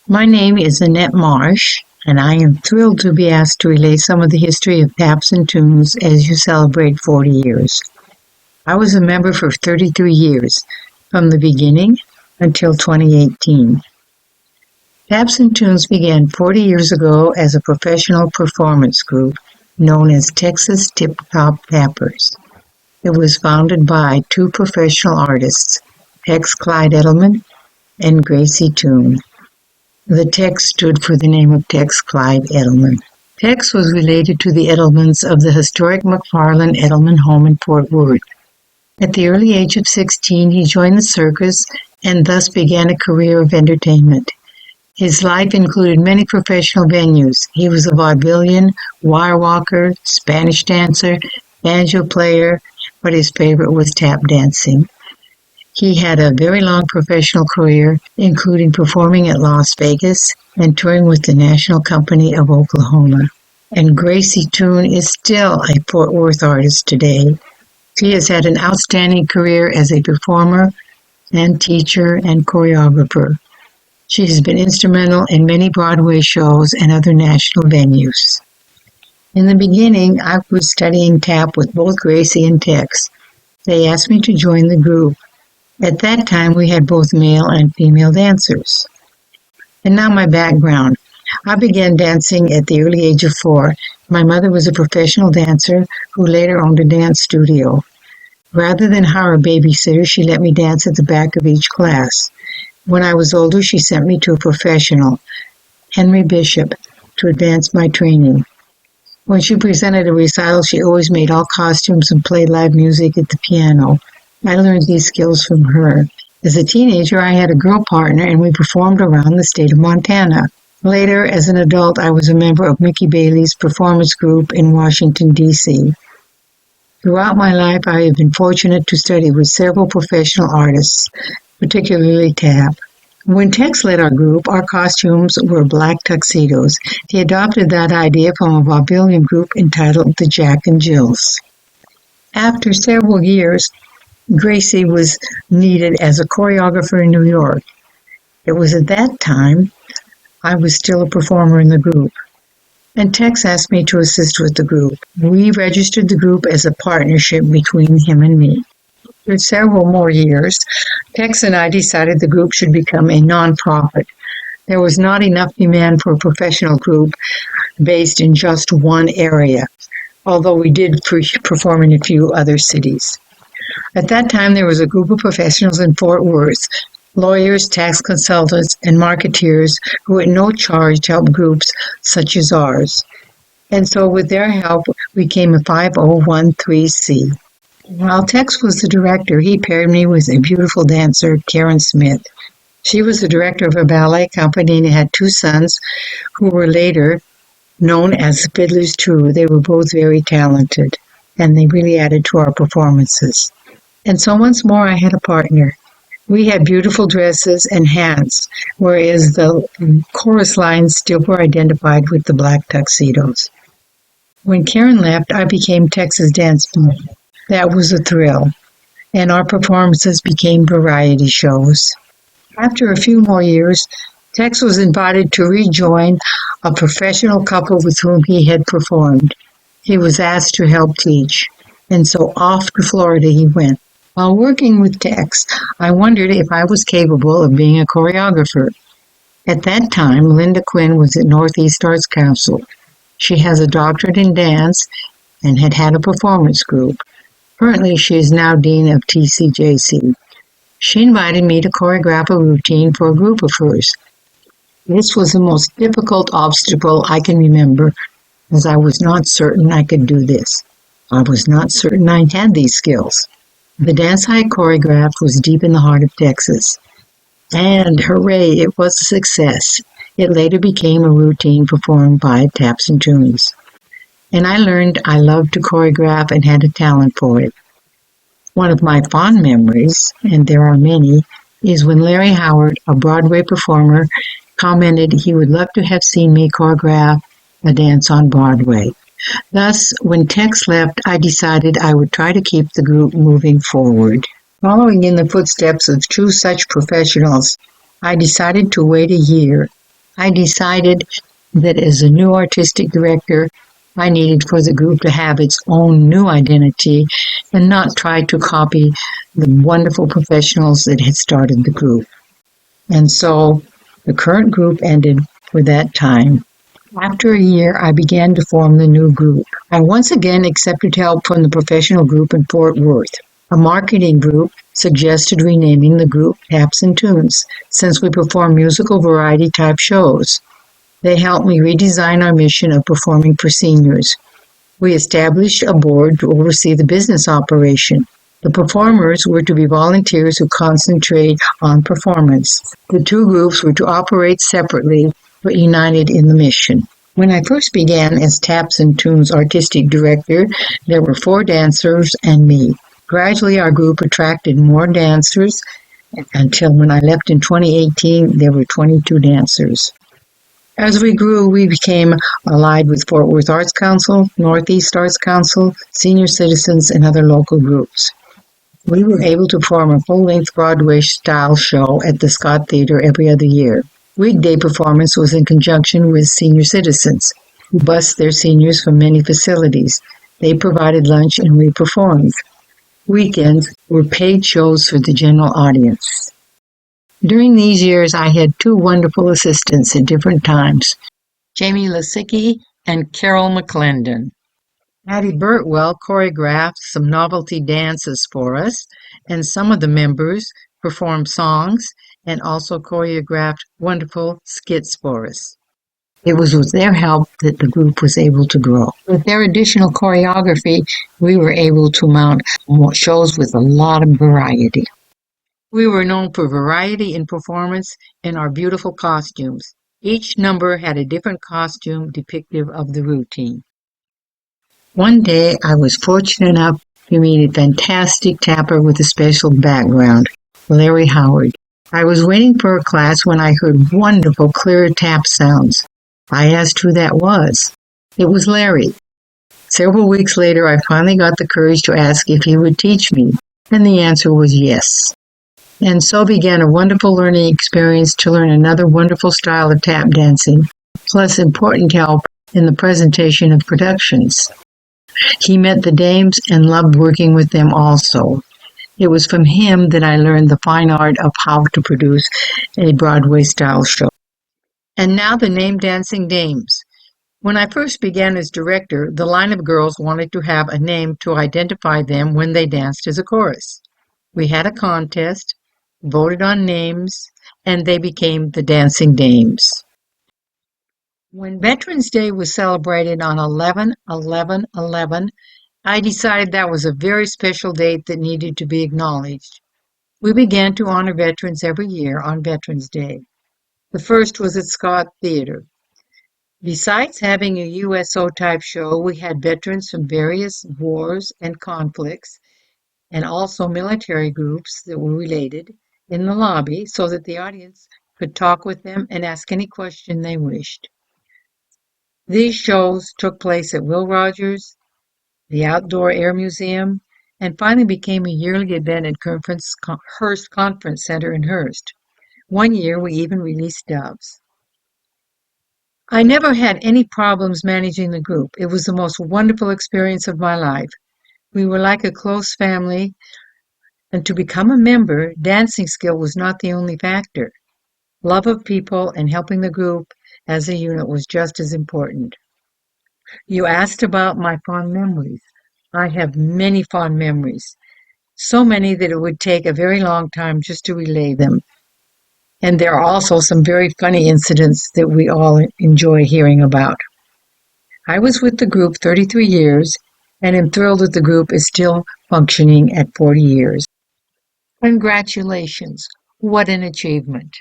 My name is Annette Marsh, and I am thrilled to be asked to relay some of the history of taps and tunes as you celebrate 40 years. I was a member for 33 years, from the beginning until 2018. Taps and Tunes began 40 years ago as a professional performance group known as Texas Tip Top Tappers. It was founded by two professional artists, Tex Clyde Edelman and Gracie Toon. The Tex stood for the name of Tex Clyde Edelman. Tex was related to the Edelmans of the historic McFarland Edelman home in Fort Worth. At the early age of 16, he joined the circus and thus began a career of entertainment. His life included many professional venues. He was a vaudevillian, wire walker, Spanish dancer, banjo player, but his favorite was tap dancing. He had a very long professional career, including performing at Las Vegas and touring with the National Company of Oklahoma. And Gracie Toon is still a Fort Worth artist today. She has had an outstanding career as a performer and teacher and choreographer. She has been instrumental in many Broadway shows and other national venues. In the beginning, I was studying tap with both Gracie and Tex. They asked me to join the group. At that time, we had both male and female dancers. And now my background. I began dancing at the early age of 4. My mother was a professional dancer who later owned a dance studio. Rather than hire a babysitter, she let me dance at the back of each class. When I was older, she sent me to a professional, Henry Bishop, to advance my training. When she presented a recital, she always made all costumes and played live music at the piano. I learned these skills from her. As a teenager, I had a girl partner and we performed around the state of Montana. Later, as an adult, I was a member of Mickey Bailey's performance group in Washington, D.C. Throughout my life, I have been fortunate to study with several professional artists, particularly tap. When Tex led our group, our costumes were black tuxedos. He adopted that idea from a vaudevillian group entitled the Jack and Jills. After several years, Gracie was needed as a choreographer in New York. It was at that time I was still a performer in the group, and Tex asked me to assist with the group. We registered the group as a partnership between him and me. After several more years, Tex and I decided the group should become a non-profit. There was not enough demand for a professional group based in just one area, although we did perform in a few other cities. At that time, there was a group of professionals in Fort Worth, lawyers, tax consultants, and marketeers who at no charge helped groups such as ours. And so with their help, we became a 5013C. While Tex was the director, he paired me with a beautiful dancer, Karen Smith. She was the director of a ballet company and had two sons who were later known as the Fiddlers Too. They were both very talented, and they really added to our performances. And so once more, I had a partner. We had beautiful dresses and hats, whereas the chorus lines still were identified with the black tuxedos. When Karen left, I became Tex's dance partner. That was a thrill, and our performances became variety shows. After a few more years, Tex was invited to rejoin a professional couple with whom he had performed. He was asked to help teach, and so off to Florida he went. While working with Tex, I wondered if I was capable of being a choreographer. At that time, Linda Quinn was at Northeast Arts Council. She has a doctorate in dance and had a performance group. Currently, she is now dean of TCJC. She invited me to choreograph a routine for a group of hers. This was the most difficult obstacle I can remember, as I was not certain I could do this. I was not certain I had these skills. The dance I choreographed was deep in the heart of Texas. And hooray, it was a success. It later became a routine performed by Taps and Tunes. And I learned I loved to choreograph and had a talent for it. One of my fond memories, and there are many, is when Larry Howard, a Broadway performer, commented he would love to have seen me choreograph a dance on Broadway. Thus, when Tex left, I decided I would try to keep the group moving forward. Following in the footsteps of two such professionals, I decided to wait a year I decided that as a new artistic director, I needed for the group to have its own new identity and not try to copy the wonderful professionals that had started the group. And so the current group ended for that time. After a year, I began to form the new group. I once again accepted help from the professional group in Fort Worth. A marketing group suggested renaming the group Taps and Tunes, since we perform musical variety type shows. They helped me redesign our mission of performing for seniors. We established a board to oversee the business operation. The performers were to be volunteers who concentrate on performance. The two groups were to operate separately but united in the mission. When I first began as Taps and Tunes artistic director, there were 4 dancers and me. Gradually, our group attracted more dancers until when I left in 2018, there were 22 dancers. As we grew, we became allied with Fort Worth Arts Council, Northeast Arts Council, Senior Citizens, and other local groups. We were able to perform a full-length Broadway-style show at the Scott Theater every other year. Weekday performance was in conjunction with Senior Citizens, who bused their seniors from many facilities. They provided lunch and we performed. Weekends were paid shows for the general audience. During these years, I had 2 wonderful assistants at different times, Jamie Lasicki and Carol McClendon. Patty Burtwell choreographed some novelty dances for us, and some of the members performed songs and also choreographed wonderful skits for us. It was with their help that the group was able to grow. With their additional choreography, we were able to mount shows with a lot of variety. We were known for variety in performance and our beautiful costumes. Each number had a different costume depictive of the routine. One day, I was fortunate enough to meet a fantastic tapper with a special background, Larry Howard. I was waiting for a class when I heard wonderful, clear tap sounds. I asked who that was. It was Larry. Several weeks later, I finally got the courage to ask if he would teach me, and the answer was yes. And so began a wonderful learning experience to learn another wonderful style of tap dancing, plus important help in the presentation of productions. He met the dames and loved working with them also. It was from him that I learned the fine art of how to produce a Broadway-style show. And now the name Dancing Dames. When I first began as director, the line of girls wanted to have a name to identify them when they danced as a chorus. We had a contest, voted on names, and they became the Dancing Dames. When Veterans Day was celebrated on 11/11/11, I decided that was a very special date that needed to be acknowledged. We began to honor veterans every year on Veterans Day. The first was at Scott Theater. Besides having a USO-type show, we had veterans from various wars and conflicts, and also military groups that were related, in the lobby so that the audience could talk with them and ask any question they wished. These shows took place at Will Rogers, the Outdoor Air Museum, and finally became a yearly event at Hearst Conference Center in Hearst. One year we even released doves. I never had any problems managing the group. It was the most wonderful experience of my life. We were like a close family, and to become a member, dancing skill was not the only factor. Love of people and helping the group as a unit was just as important. You asked about my fond memories. I have many fond memories, so many that it would take a very long time just to relay them. And there are also some very funny incidents that we all enjoy hearing about. I was with the group 33 years and am thrilled that the group is still functioning at 40 years. Congratulations! What an achievement!